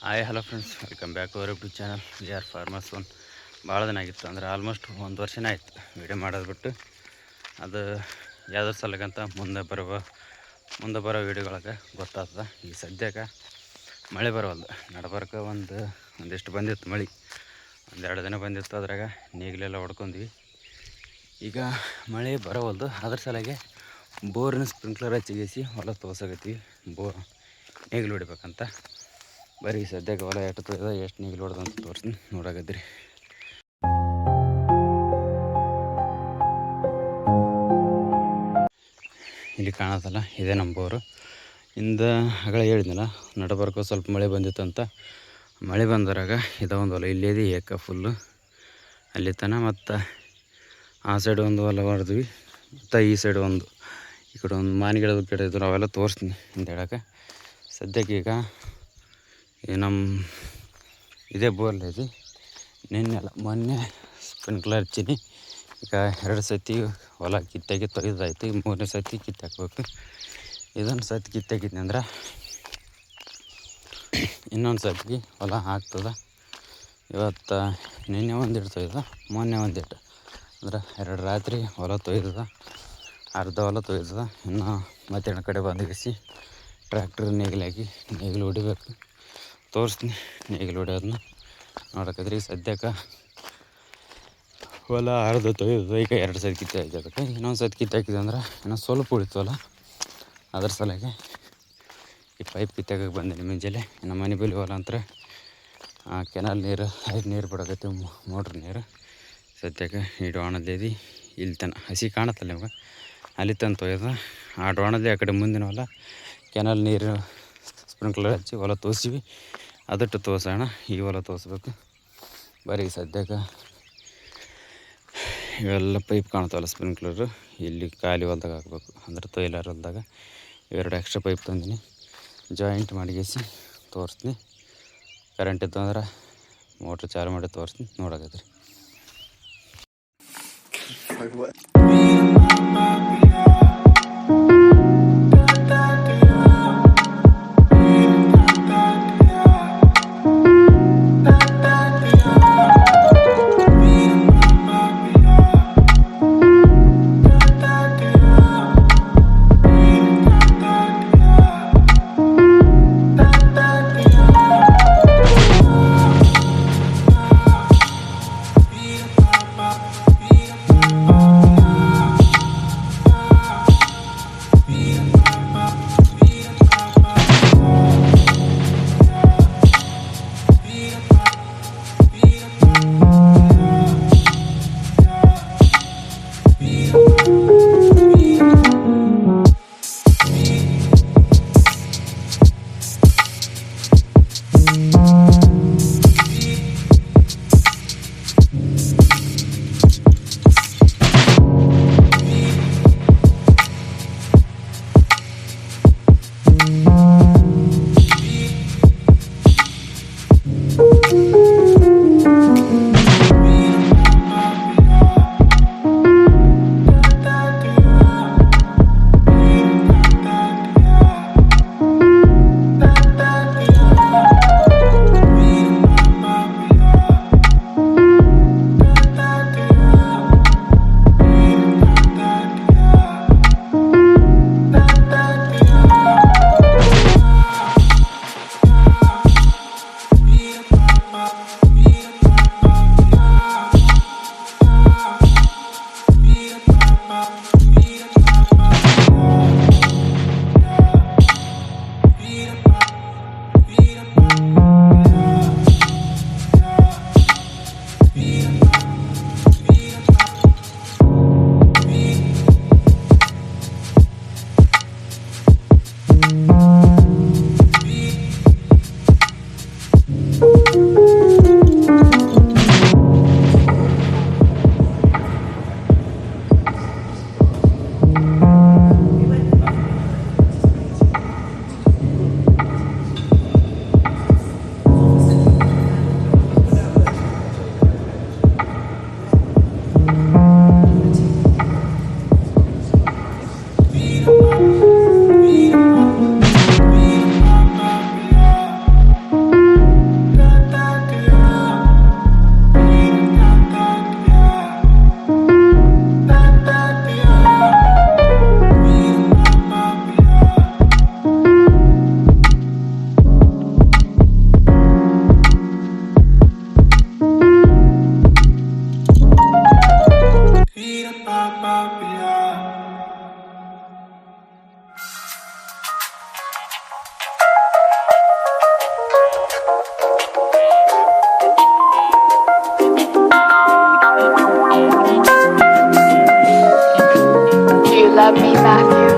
Hi hello friends, welcome back to our YouTube channel we are farmers one. ಭಾಳ ದಿನ ಆಗಿತ್ತು, ಅಂದರೆ almost 1 ವರ್ಷನೇ ಆಯಿತು ವೀಡಿಯೋ ಮಾಡೋದು ಬಿಟ್ಟು. ಅದು ಯಾವುದ್ರ ಸಲಗಂತ ಮುಂದೆ ಬರೋ ವೀಡಿಯೋಗಳಿಗೆ ಗೊತ್ತಾಗ್ತದೆ. ಈ ಸದ್ಯಕ್ಕೆ ಮಳೆ ಬರೋವಲ್ದು. ನಡಬರ್ಕ ಒಂದಿಷ್ಟು ಬಂದಿತ್ತು ಮಳೆ, 1-2 ದಿನ ಬಂದಿತ್ತು. ಅದ್ರಾಗ ನೇಗಿಲೆಲ್ಲ ಹೊಡ್ಕೊಂಡ್ವಿ. ಈಗ ಮಳೆ ಬರೋವಲ್ದು, ಅದ್ರ ಸಲಗೆ ಬೋರಿನ ಸ್ಪ್ರಿಂಕ್ಲರ್ ಹಚ್ಚಿಗೇಸಿ ಹೊಲ ತೋರ್ಸಾಕತ್ತೀವಿ. ನೇಗಿಲು ಹೊಡಿಬೇಕಂತ. ಬರೀ ಸದ್ಯಕ್ಕೆ ಹೊಲ ಎಷ್ಟು ತೊಯ್ದ, ಎಷ್ಟು ನೇಗಿಲು ಹೊಡೆದಂತ ತೋರಿಸ್ತೀನಿ, ನೋಡಾಕತ್ತೀರಿ. ಇಲ್ಲಿ ಕಾಣತ್ತಲ್ಲ, ಇದೇ ನಮ್ಮ ಬೋರು. ಆಗಲೇ ಹೇಳಿದ್ನಲ್ಲ, ನಡಬರ್ಕ ಸ್ವಲ್ಪ ಮಳೆ ಬಂದಿತ್ತಂತ. ಮಳೆ ಬಂದರಾಗ ಇದೊಂದು ಹೊಲ ಇಲ್ಲೇದಿ ಏಕ ಫುಲ್ಲು ಅಲ್ಲಿ ತನ. ಮತ್ತು ಆ ಸೈಡ್ ಒಂದು ಹೊಲ ಹೊಡೆದ್ವಿ, ಮತ್ತು ಈ ಸೈಡ್ ಈ ಕಡೆ ಒಂದು ಮಾನಿಗಿಡದ ಗಿಡ ಇದ್ರು, ಅವೆಲ್ಲ ತೋರಿಸ್ತೀನಿ ಅಂತ ಹೇಳಕ್ಕೆ. ಸದ್ಯಕ್ಕೆ ಈಗ ಇದೇ ಬೋರ್ಲ್ ಐತಿ. ಮೊನ್ನೆ ಸ್ಪ್ರಿಂಕ್ಲರ್ ಹಚ್ಚೀನಿ. ಈಗ 2 ಸತಿ ಹೊಲ ಕಿತ್ತಾಗಿ ತೊಯ್ದಾಯ್ತು. ಈಗ 3ನೇ ಸತಿ ಕಿತ್ತಾಕ್ಬೇಕು. ಇದೊಂದು ಸತಿ ಕಿತ್ತಾಕಿದ್ನಿ ಅಂದ್ರೆ ಇನ್ನೊಂದು ಸತಿ ಹೊಲ ಆಗ್ತದೆ. ಇವತ್ತು ನಿನ್ನೆ ಒಂದಿಟ್ಟು ತೊಯ್ದ, ಮೊನ್ನೆ ಒಂದಿಟ್ಟು, ಅಂದ್ರೆ 2 ರಾತ್ರಿ ಹೊಲ ತೊಯ್ದದ. ಅರ್ಧ ಹೊಲ ತೊಯ್ದದ. ಇನ್ನು ಮಧ್ಯಾಹ್ನ ಕಡೆ ಬಂದಿಗಿಸಿ ಟ್ರ್ಯಾಕ್ಟರ್ ನೇಗಿಲಾಗಿ ನೇಗಿಲು ಹೊಡಿಬೇಕು. ತೋರಿಸ್ತೀನಿ ನೇಗಿಲು ಹೊಡಿಯೋದನ್ನ ನೋಡೋಕ್ಕಾದ್ರೆ. ಈಗ ಸದ್ಯಕ್ಕೆ ಹೊಲ ಅರ್ಧ ತೊಯ್ದದ. ಈಗ 2 ಸತಿ ಕಿತ್ತು ಹಾಕಿದಕ್ಕೆ ಇನ್ನೊಂದು ಸತಿ ಕಿತ್ತು ಹಾಕಿದೆ ಅಂದ್ರೆ ಇನ್ನೂ ಸ್ವಲ್ಪ ಉಳಿತವಲ್ಲ, ಅದ್ರ ಸಲಗೆ ಈ ಪೈಪ್ ಕಿತ್ತಾಕಕ್ಕೆ ಬಂದೆ ಮುಂಜಾನೆ. ನಮ್ಮ ಮನೆ ಬಳಿ ಹೊಲ ಅಂತ ಕೆನಾಲ್ ನೀರು ನೀರು ಬಿಡಕತ್ತಿ, ಮೋಟ್ರ್ ನೀರು. ಸದ್ಯಕ್ಕೆ ಈ ಡೋಣದಲ್ಲಿ ಇಲ್ಲಿ ತನ ಹಸಿ ಕಾಣತ್ತಲ್ಲ ನಿಮ್ಗೆ, ಅಲ್ಲಿ ತನ ತೊಯ್ದ. ಆ ಡೋಣದಲ್ಲಿ ಆ ಕಡೆ ಮುಂದಿನ ಹೊಲ ಕೆನಾಲ್ ನೀರು ಸ್ಪ್ರಿಂಕ್ಲರ್ ಹಚ್ಚಿ ಹೊಲ ತೋರಿಸಿವಿ. ಅದಟ್ಟು ತೋರ್ಸೋಣ, ಈ ಹೊಲ ತೋರಿಸ್ಬೇಕು. ಬರೀ ಸದ್ಯಕ್ಕೆ ಇವೆಲ್ಲ ಪೈಪ್ ಕಾಣ್ತಾವಲ್ಲ ಸ್ಪ್ರಿಂಕ್ಲರು, ಇಲ್ಲಿ ಖಾಲಿ ಹೊಲ್ದಾಗ ಹಾಕ್ಬೇಕು. ಅಂದ್ರೆ ತೊಯ್ಲಾರ ಹೊಲ್ದಾಗ 2 ಎಕ್ಸ್ಟ್ರಾ ಪೈಪ್ ತಂದಿನಿ, ಜಾಯಿಂಟ್ ಮಾಡಿಗೇಸಿ ತೋರಿಸ್ತೀನಿ. ಕರೆಂಟ್ ಇತ್ತು ಅಂದ್ರೆ ಮೋಟ್ರ್ ಚಾಲು ಮಾಡಿ ತೋರಿಸ್ತೀನಿ, ನೋಡಕತ್ರಿ. Do you love me, Matthew?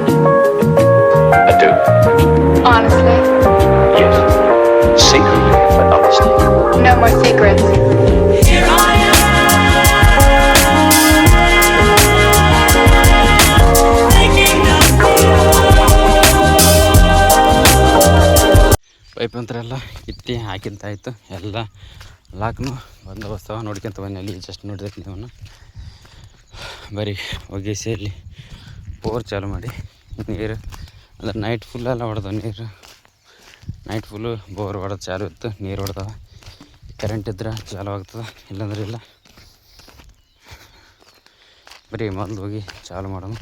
I do. Honestly? Yes. Secretly, but honestly. No more secrets. Pipe ಅಂತರ ಎಲ್ಲ ಇಟ್ಟು ಹಾಕಿಂತ ಆಯಿತು. ಎಲ್ಲ ಲಾಕ್ನು ಬಂದೋಬಸ್ತವ ನೋಡ್ಕೊಂತ ಬನ್ನಿ. ಅಲ್ಲಿ ಜಸ್ಟ್ ನೋಡಿದಕ್ಕೆ ನೀವು ಬರೀ ಒಗೆಸೆಯಲ್ಲಿ ಬೋರ್ ಚಾಲು ಮಾಡಿ ನೀರು ಅಂದ್ರೆ ನೈಟ್ ಫುಲ್ಲೆಲ್ಲ ಹೊಡೆದವು ನೀರು. ನೈಟ್ ಫುಲ್ಲು ಬೋರ್ ಹೊಡೆದು ಚಾಲು ಇತ್ತು, ನೀರು ಹೊಡೆದವ. ಕರೆಂಟ್ ಇದ್ರೆ ಚಾಲು ಆಗ್ತದೆ, ಇಲ್ಲಾಂದ್ರೆ ಇಲ್ಲ. ಬರೀ ಮೊದಲು ಹೋಗಿ ಚಾಲು ಮಾಡೋಣ.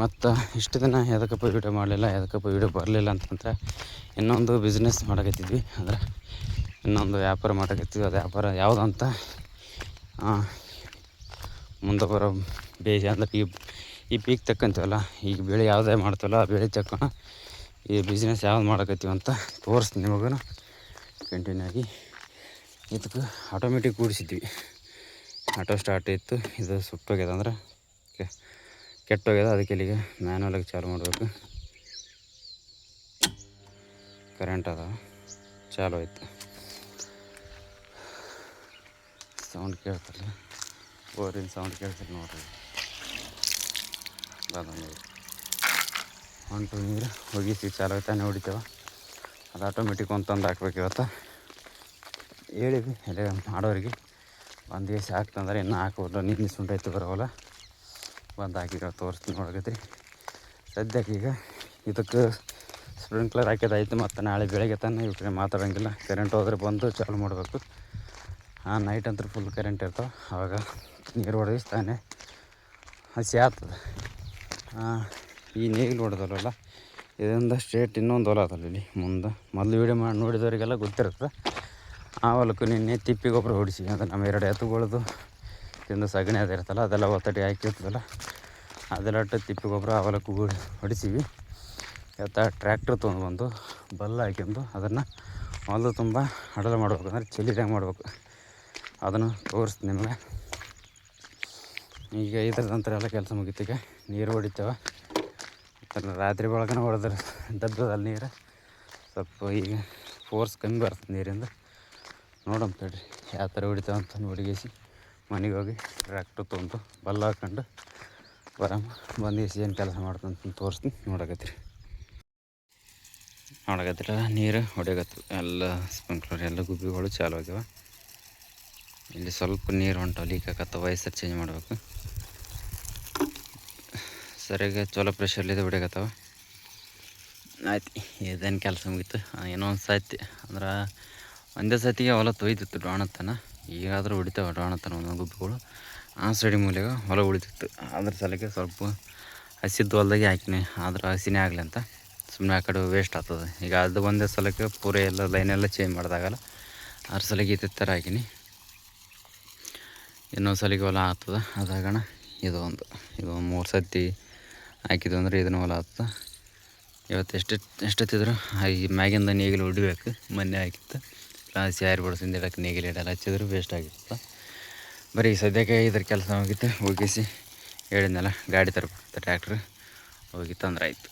ಮತ್ತು ಇಷ್ಟು ದಿನ ಎದಕ್ಕಪ್ಪ ವೀಡಿಯೋ ಮಾಡಲಿಲ್ಲ, ಎದಕ್ಕಪ್ಪ ವೀಡಿಯೋ ಬರಲಿಲ್ಲ ಅಂತಂದ್ರೆ ಇನ್ನೊಂದು ಬಿಸ್ನೆಸ್ ಮಾಡಕತ್ತಿದ್ವಿ. ಅಂದ್ರೆ ಇನ್ನೊಂದು ವ್ಯಾಪಾರ ಮಾಡಕತ್ತಿದ್ವಿ. ಅದು ವ್ಯಾಪಾರ ಯಾವುದಂತ ಮುಂದೆ ಬರೋ ಬೇಜ ಅಂದ್ರೆ ಈ ಪೀಕ್ ತಕ್ಕಂತೀವಲ್ಲ, ಈಗ ಬೆಳೆ ಯಾವುದೇ ಮಾಡ್ತೀವಲ್ಲ ಆ ಬೆಳೆ ತಕ್ಕೊಂಡು ಈ ಬಿಸ್ನೆಸ್ ಯಾವ್ದು ಮಾಡಕತ್ತೀವಿ ಅಂತ ತೋರಿಸ್ತೀನಿ ನಿಮಗೂ ಕಂಟಿನ್ಯೂ ಆಗಿ. ಇದಕ್ಕೆ ಆಟೋಮೆಟಿಕ್ ಕೂಡಿಸಿದ್ವಿ. ಆಟೋ ಸ್ಟಾರ್ಟ್ ಇತ್ತು, ಇದು ಸುಟ್ಟೋಗ್ಯದ ಅಂದ್ರೆ ಕೆಟ್ಟೋಗ್ಯದ. ಅದಕ್ಕೆ ಇಲ್ಲಿಗೆ ಮ್ಯಾನುವಲಾಗಿ ಚಾಲು ಮಾಡಬೇಕು. ಕರೆಂಟ್ ಅದ ಚಾಲು ಆಯ್ತು. ಸೌಂಡ್ ಕೇಳ್ತಲ್ಲ, ಬೋರಿನ ಸೌಂಡ್ ಕೇಳ್ತಿಲ್ಲ ನೋಡ್ರಿ. ಬಂದ ನೀರು ಹೊಂಟು, ನೀರು ಒಗಿಸಿ ಚಾಲು ಆಯ್ತಾನೆ ಹೊಡಿತೇವೆ. ಅದು ಆಟೋಮೆಟಿಕ್ ಅಂತಂದು ಹಾಕ್ಬೇಕು. ಇವತ್ತು ಹೇಳಿವಿ ಎಲ್ಲ ಮಾಡೋರಿಗೆ, ಒಂದು ದಿವಸ ಹಾಕ್ತಂದ್ರೆ ಇನ್ನೂ ಹಾಕೋಲ್ಲ. ನೀರು ಸುಂಟಾಯ್ತು ಬರೋವಲ್ಲ, ಬಂದು ಹಾಕಿದ್ರೆ ತೋರಿಸ್ತೀನಿ ನೋಡಕತ್ರಿ. ಸದ್ಯಕ್ಕೆ ಈಗ ಇದಕ್ಕೆ ಸ್ಪ್ರಿಂಕ್ಲರ್ ಹಾಕಿದಾಯ್ತು. ಮತ್ತು ನಾಳೆ ಬೆಳಗ್ಗೆ ತಾನೆ ಇವ್ ಕಡೆ ಮಾತಾಡೋಂಗಿಲ್ಲ. ಕರೆಂಟ್ ಹೋದ್ರೆ ಬಂದು ಚಾಲು ಮಾಡಬೇಕು. ನೈಟ್ ಅಂತೂ ಫುಲ್ ಕರೆಂಟ್ ಇರ್ತಾವೆ, ಆವಾಗ ನೀರು ಹೊಡೆದು ತಾನೇ ಹಸಿ ಆಗ್ತದೆ. ಈ ನೇಗಿಲು ಹೊಡೆದಲ್ಲ, ಇದರಿಂದ ಸ್ಟ್ರೇಟ್ ಇನ್ನೊಂದು ಹೊಲ ಅದಲ್ಲ ಇಲ್ಲಿ ಮುಂದೆ. ಮೊದಲು ವೀಡಿಯೋ ಮಾಡಿ ನೋಡಿದವರಿಗೆಲ್ಲ ಗೊತ್ತಿರುತ್ತೆ. ಆ ಹೊಲಕ್ಕೂ ನಿನ್ನೆ ತಿಪ್ಪಿ ಗೊಬ್ಬರ ಹೊಡಿಸಿ. ಅದು ನಮ್ಮ 2 ಎತ್ತುಗಳದು ತಿಂದು ಸಗಣಿ ಅದಿರ್ತಲ್ಲ, ಅದೆಲ್ಲ ಒತ್ತಡಿ ಹಾಕಿರ್ತದಲ್ಲ, ಅದೆಲ್ಲ ತಿಪ್ಪಿ ಗೊಬ್ಬರ ಆ ಹೊಲಕ್ಕೂ ಹೊಡಿತೀವಿ. ಇವತ್ತು ಟ್ರ್ಯಾಕ್ಟ್ರ್ ತೊಗೊಂಡ್ಬಂದು ಬಲ್ಲ ಹಾಕ್ಯಂದು ಅದನ್ನು ಹೊಲದ ತುಂಬ ಹಡಲು ಮಾಡ್ಬೇಕು. ಅಂದರೆ ಚೆಲ್ಲಿದಂಗೆ ಮಾಡ್ಬೇಕು. ಅದನ್ನು ತೋರಿಸ್ತೀನಿ ನಿಮಗೆ. ಈಗ ಇದ್ರದಂತರ ಎಲ್ಲ ಕೆಲಸ ಮುಗಿತೀಗ ನೀರು ಹೊಡಿತೇವೆ. ರಾತ್ರಿ ಬೆಳಕನ ಹೊಡೆದ್ರೆ ದಬ್ಬದಲ್ಲಿ ನೀರು ಸ್ವಲ್ಪ ಈಗ ಫೋರ್ಸ್ ಕಮ್ಮಿ ಬರ್ತದೆ ನೀರಿಂದ. ನೋಡೋಣ ತಡ್ರಿ ಯಾವ ಥರ ಹೊಡಿತೇವೆ ಅಂತ ನೋಡಿಗೇಸಿ ಮನೆಗೆ ಹೋಗಿ ಟ್ರ್ಯಾಕ್ಟ್ರ್ ತೊಗೊಂಡು ಬಲ್ಲ ಹಾಕೊಂಡು ಬರಮ್ಮ. ಬಂದು ಏನು ಕೆಲಸ ಮಾಡ್ತಂತ ತೋರಿಸ್ತೀನಿ ನೋಡಕತ್ತೀರಿ. ನೋಡಕತ್ತಿರ ನೀರು ಹೊಡೆಯಕತ್ತು ಎಲ್ಲ ಸ್ಪ್ರಿಂಕ್ಲರ್ ಎಲ್ಲ ಗುಬ್ಬಿಗಳು ಚಾಲು ಆಗ್ಯಾವ. ಇಲ್ಲಿ ಸ್ವಲ್ಪ ನೀರು ಹೊಂಟವು, ಲೀಕ್ ಆಗತ್ತ. ವಯಸ್ಸು ಚೇಂಜ್ ಮಾಡಬೇಕು. ಸರಿಯಾಗಿ ಚಲೋ ಪ್ರೆಷರ್ಲಿದೆ ಹೊಡೆಯಕತ್ತವ. ಆಯ್ತು, ಇದೇನು ಕೆಲಸ ಮುಗೀತು. ಏನೋ ಒಂದು ಸಾಯ್ತಿ ಅಂದ್ರೆ ಒಂದೇ ಸತಿಗೆ ಹೊಲ ತೊಯ್ತಿತ್ತು ಡಾಣತನ. ಈಗಾದರೂ ಹೊಡಿತಾವೆ ಡಾಣತನ ಒಂದೊಂದು ಗುಬ್ಬಿಗಳು. ಆ ಸೈಡಿ ಮೂಲೆಗೆ ಹೊಲ ಉಳಿತಿತ್ತು. ಅದ್ರ ಸಲಕ್ಕೆ ಸ್ವಲ್ಪ ಹಸಿದ್ದು ಹೊಲ್ದಾಗೆ ಹಾಕಿನಿ. ಆದ್ರೆ ಹಸಿನೇ ಆಗಲಿ ಅಂತ ಸುಮ್ಮನೆ ಆ ಕಡೆ ವೇಸ್ಟ್ ಆಗ್ತದೆ. ಈಗ ಅದು ಒಂದೇ ಸಲಕ್ಕೆ ಪೂರ ಎಲ್ಲ ಲೈನೆಲ್ಲ ಚೇಂಜ್ ಮಾಡಿದಾಗಲ್ಲ, ಅದ್ರ ಸಲಕ್ಕೆ ಈ ಥರ ಹಾಕಿನಿ. ಇನ್ನೊಂದು ಸಲಿಗೆ ಹೊಲ ಆಗ್ತದೆ. ಅದಾಗಣ ಇದು 3 ಸತಿ ಹಾಕಿದ್ದು ಅಂದರೆ ಇದನ್ನು ಹೊಲ ಆಗ್ತದೆ. ಇವತ್ತು ಎಷ್ಟೊತ್ತಿದ್ರು ಈ ಮ್ಯಾಗಿಂದ ನೇಗಿಲು ಹೊಡಿಬೇಕು. ಮೊನ್ನೆ ಹಾಕಿತ್ತು ಸ್ಯಾರಿ ಬಡಿಸಿಂದ ಇಡಕ್ಕೆ ನೇಗಿಲು ಇಡಲ್ಲ ಹಚ್ಚಿದ್ರು ವೇಸ್ಟ್ ಆಗಿತ್ತು. ಬರೀ ಸದ್ಯಕ್ಕೆ ಇದ್ರ ಕೆಲಸ ಹೋಗಿತ್ತು. ಹೋಗಿಸಿ ಹೇಳಿದ್ನಲ್ಲ ಗಾಡಿ ತರಬೇಕು ಟ್ರ್ಯಾಕ್ಟ್ರ್ ಹೋಗಿ ತಂದ್ರೆ ಆಯಿತು.